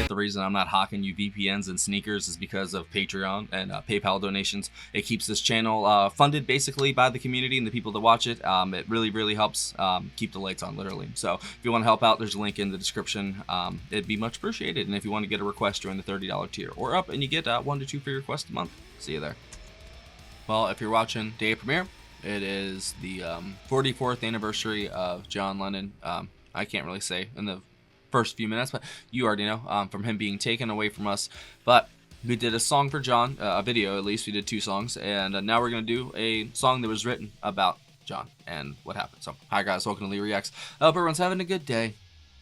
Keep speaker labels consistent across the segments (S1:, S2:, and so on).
S1: The reason I'm not hawking you VPNs and sneakers is because of Patreon and PayPal donations. It keeps this channel funded basically by the community and the people that watch it. It really helps keep the lights on, literally. So if you want to help out, there's a link in the description. It'd be much appreciated. And if you want to get a request, join the $30 tier or up, and you get 1 to 2 free requests a month. See you there. Well, if you're watching day of premiere, it is the 44th anniversary of John Lennon. I can't really say in the first few minutes, but you already know, from him being taken away from us. But we did a song for John, a video at least. We did 2 songs, and now we're going to do a song that was written about John and what happened. So, hi guys, welcome to Lee Reacts. I hope everyone's having a good day.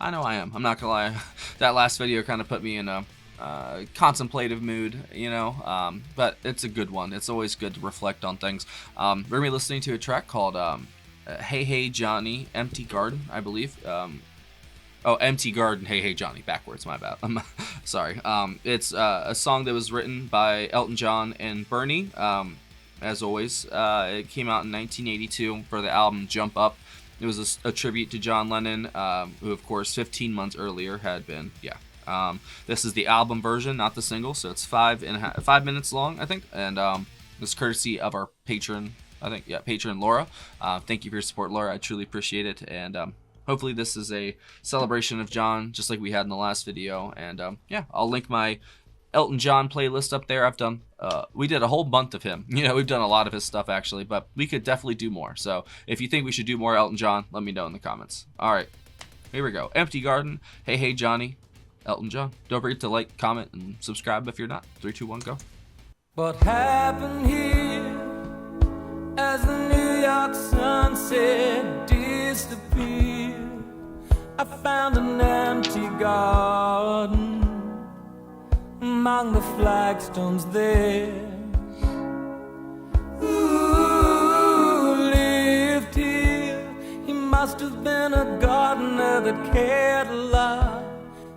S1: I know I am. I'm not going to lie. That last video kind of put me in a contemplative mood, you know, but it's a good one. It's always good to reflect on things. We're going to be listening to a track called Hey Hey Johnny, Empty Garden, I believe. Oh, Empty Garden, Hey Hey Johnny, backwards, my bad. I'm sorry. It's a song that was written by Elton John and Bernie. As always, it came out in 1982 for the album Jump Up. It was a tribute to John Lennon, who, of course, 15 months earlier had been, this is the album version, not the single, so it's 5 minutes long, I think, and it's courtesy of our patron, patron Laura. Thank you for your support, Laura. I truly appreciate it, and hopefully this is a celebration of John, just like we had in the last video, and I'll link my Elton John playlist up there. We did a whole month of him. You know, we've done a lot of his stuff actually, but we could definitely do more. So if you think we should do more Elton John, let me know in the comments. All right, here we go. Empty Garden, Hey Hey Johnny, Elton John. Don't forget to like, comment, and subscribe if you're not. 3, 2, 1, go.
S2: What happened here as the New York sunset disappeared? I found an empty garden among the flagstones there. Who lived here? He must have been a gardener that cared a lot,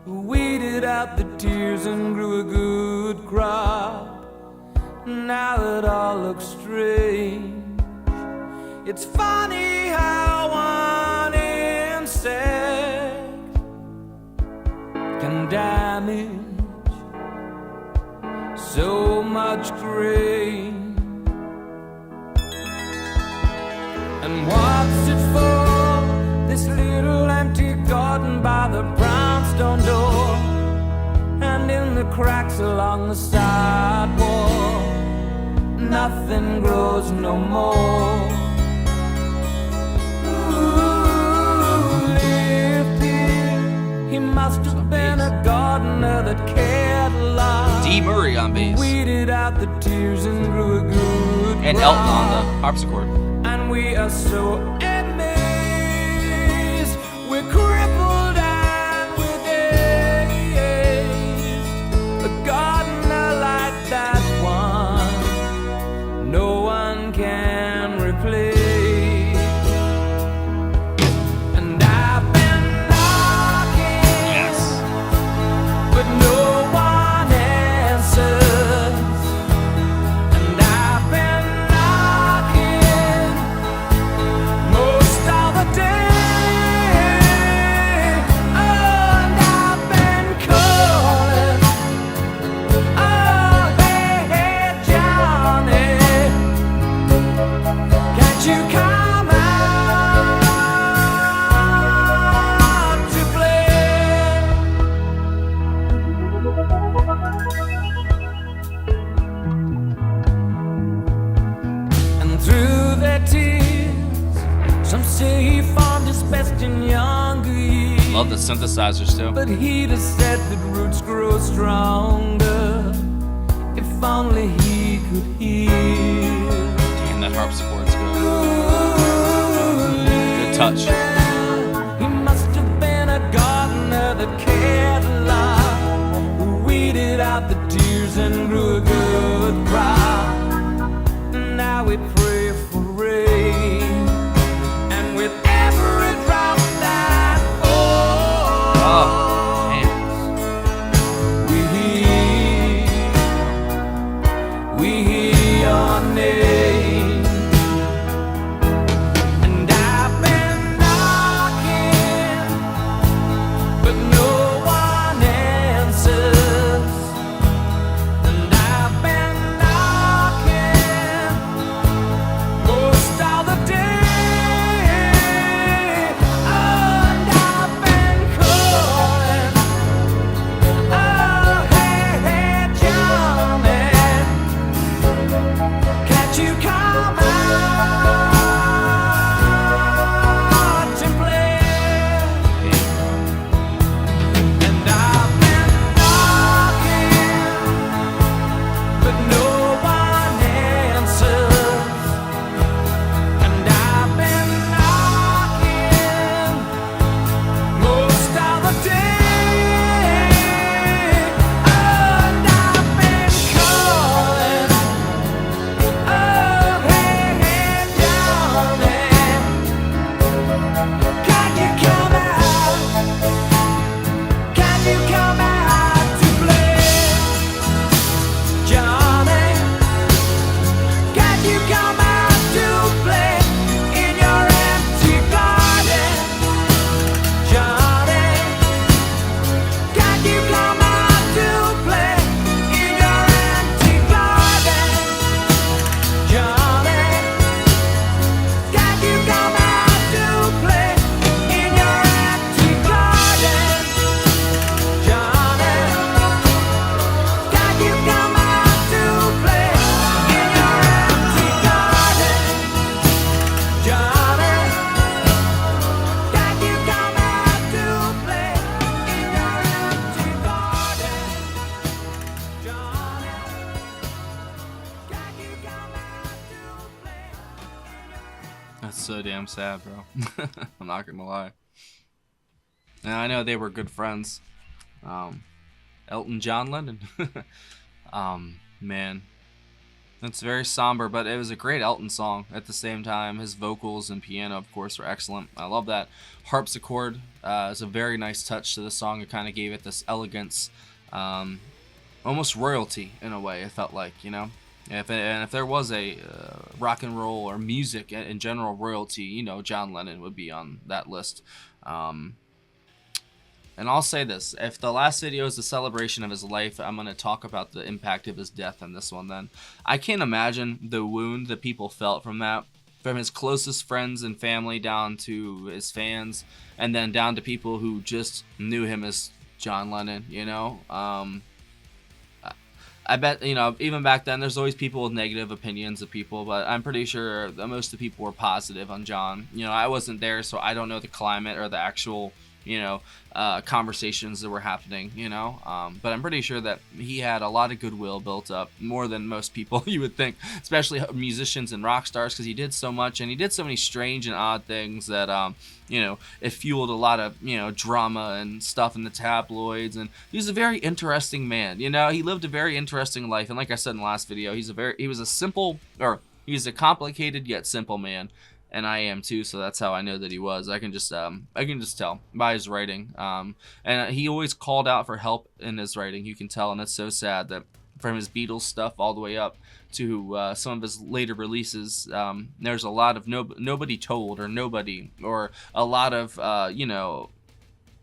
S2: who weeded out the tears and grew a good crop. Now it all looks strange. It's funny how one insect can damage so much grain. And what's it for, this little empty garden by the brownstone door, and in the cracks along the sidewalk, nothing grows no more. Who lived here? He must have been a gardener that cared a lot.
S1: D. Murray on bass.
S2: Weeded out the tears and grew a good
S1: and
S2: crop.
S1: Elton on the harpsichord.
S2: And we are so amazed, we're crippled and we're dazed. A gardener like that one, no one can replace. And I've been knocking,
S1: Yes.
S2: but no one answers. And I've been knocking most of the day. Oh, and I've been calling. Oh, hey, hey, Johnny, can't you come out to play? And through their tears, some say he found his best in younger years.
S1: Love the synthesizers too.
S2: But he'd have said that roots grow stronger if only he could hear.
S1: Damn, that harpsichord's good. Good touch.
S2: He must have been a gardener that cared a lot, who weeded out the tears and grew a good crop. Now we pray for rain, and with every drop that falls, we hear your name. And I've been knocking, but no one answers.
S1: That's so damn sad, bro. I'm not gonna lie. And I know they were good friends. Elton John Lennon. Man, it's very somber, but it was a great Elton song at the same time. His vocals and piano, of course, were excellent. I love that harpsichord. Is a very nice touch to the song. It kind of gave it this elegance, almost royalty in a way. It felt like, you know. If there was a rock and roll or music in general royalty, you know, John Lennon would be on that list. And I'll say this, if the last video is a celebration of his life, I'm going to talk about the impact of his death in this one then. I can't imagine the wound that people felt from that, from his closest friends and family down to his fans, and then down to people who just knew him as John Lennon, you know? I bet, you know, even back then, there's always people with negative opinions of people, but I'm pretty sure that most of the people were positive on John. You know, I wasn't there, so I don't know the climate or the actual, you know, conversations that were happening, you know, but I'm pretty sure that he had a lot of goodwill built up, more than most people you would think, especially musicians and rock stars, because he did so much and he did so many strange and odd things that, you know, it fueled a lot of, you know, drama and stuff in the tabloids. And he was a very interesting man, you know, he lived a very interesting life. And like I said in the last video, he was a complicated yet simple man. And I am too, so that's how I know that he was. I can just tell by his writing. And he always called out for help in his writing. You can tell, and it's so sad that from his Beatles stuff all the way up to some of his later releases, there's a lot of nobody told or nobody, or a lot of you know,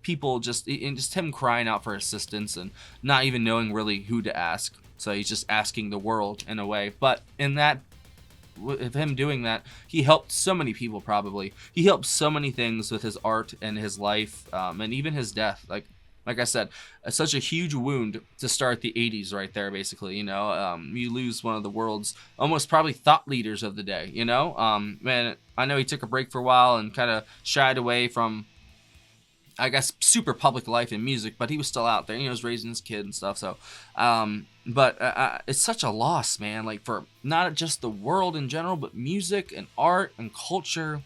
S1: people just him crying out for assistance and not even knowing really who to ask. So he's just asking the world in a way. But in that, with him doing that, he helped so many people. Probably he helped so many things with his art and his life, and even his death. Like I said, such a huge wound to start the 80s right there, basically. You know, you lose one of the world's almost probably thought leaders of the day, you know. Man, I know he took a break for a while and kind of shied away from, I guess, super public life in music, but he was still out there. You know, he was raising his kid and stuff. So, but it's such a loss, man. Like, for not just the world in general, but music and art and culture.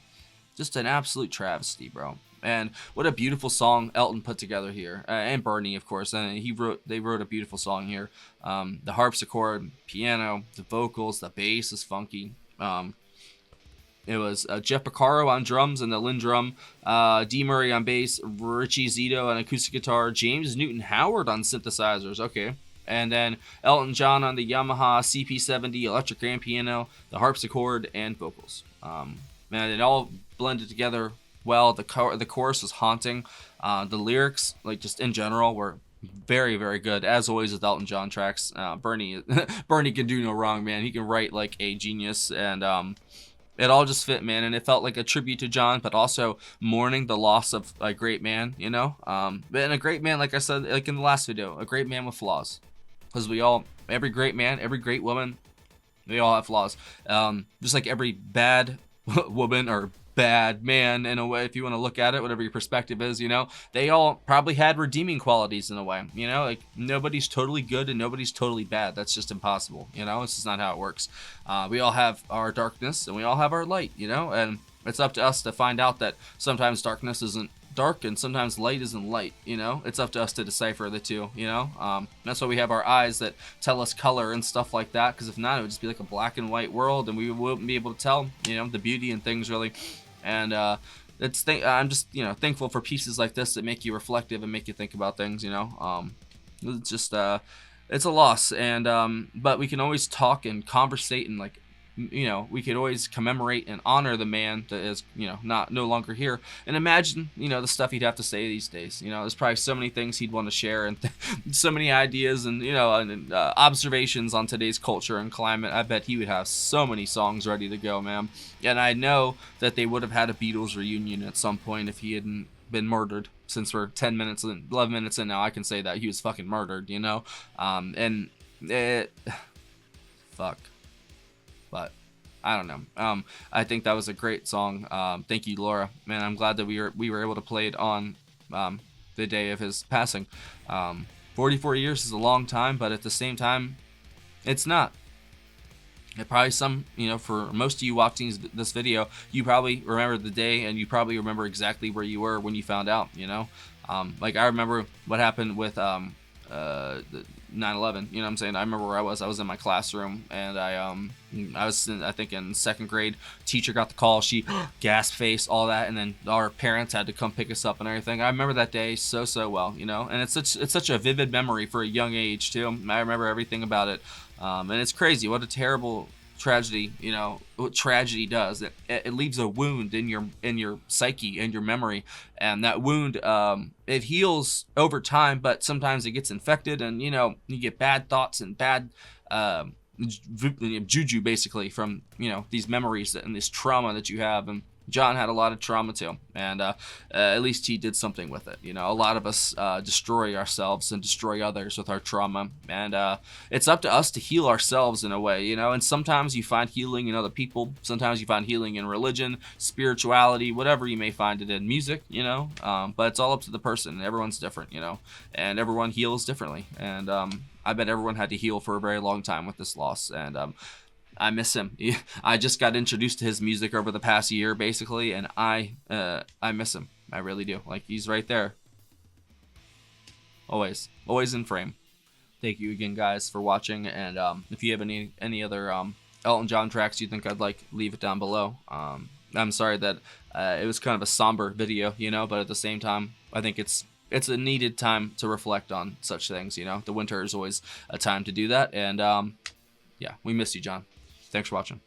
S1: Just an absolute travesty, bro. And what a beautiful song Elton put together here, and Bernie, of course. And they wrote a beautiful song here. The harpsichord, piano, the vocals, the bass is funky. It was Jeff Porcaro on drums and the Lynn drum, D. Murray on bass, Richie Zito on acoustic guitar, James Newton Howard on synthesizers, okay. And then Elton John on the Yamaha CP70 electric grand piano, the harpsichord, and vocals. Man, it all blended together well. The chorus was haunting. The lyrics, like just in general, were very, very good, as always with Elton John tracks. Bernie can do no wrong, man. He can write like a genius, and it all just fit, man, and it felt like a tribute to John, but also mourning the loss of a great man, you know? And a great man, like I said, like in the last video, a great man with flaws. Because every great man, every great woman, they all have flaws. Just like every bad woman or bad man, in a way, if you want to look at it, whatever your perspective is, you know, they all probably had redeeming qualities in a way, you know, like nobody's totally good and nobody's totally bad. That's just impossible, you know, it's just not how it works. We all have our darkness and we all have our light, you know, and it's up to us to find out that sometimes darkness isn't dark and sometimes light isn't light, you know. It's up to us to decipher the two, you know. That's why we have our eyes that tell us color and stuff like that, because if not, it would just be like a black and white world and we wouldn't be able to tell, you know, the beauty in things really. And I'm just, you know, thankful for pieces like this that make you reflective and make you think about things, you know. It's just it's a loss, and but we can always talk and conversate, and like, you know, we could always commemorate and honor the man that is, you know, no longer here, and imagine, you know, the stuff he'd have to say these days. You know, there's probably so many things he'd want to share, and so many ideas and, you know, and observations on today's culture and climate. I bet he would have so many songs ready to go, man. And I know that they would have had a Beatles reunion at some point if he hadn't been murdered. Since we're 11 minutes in now, I can say that he was fucking murdered, you know. Fuck. But I don't know. I think that was a great song. Thank you, Laura. Man, I'm glad that we were able to play it on the day of his passing. 44 years is a long time, but at the same time, it's not. And probably some, for most of you watching this video, you probably remember the day, and you probably remember exactly where you were when you found out. Like I remember what happened with the 9/11. You know what I'm saying? I remember where I was. I was in my classroom, and I was I think in second grade. Teacher got the call. She gas face, all that, and then our parents had to come pick us up and everything. I remember that day so well. And it's such a vivid memory for a young age too. I remember everything about it. And it's crazy what a terrible tragedy, what tragedy does. It leaves a wound in your psyche and your memory, and that wound, it heals over time, but sometimes it gets infected, and you get bad thoughts and bad juju basically from these memories and this trauma that you have. And John had a lot of trauma too, and at least he did something with it. A lot of us destroy ourselves and destroy others with our trauma, and it's up to us to heal ourselves in a way, and sometimes you find healing in other people, sometimes you find healing in religion, spirituality, whatever you may find it in, music, but it's all up to the person, and everyone's different, and everyone heals differently, and I bet everyone had to heal for a very long time with this loss, and I miss him. I just got introduced to his music over the past year, basically, and I miss him. I really do. Like, he's right there. Always in frame. Thank you again, guys, for watching, and if you have any other Elton John tracks you think I'd like, leave it down below. I'm sorry that it was kind of a somber video, but at the same time, I think it's a needed time to reflect on such things, The winter is always a time to do that, and yeah, we miss you, John. Thanks for watching.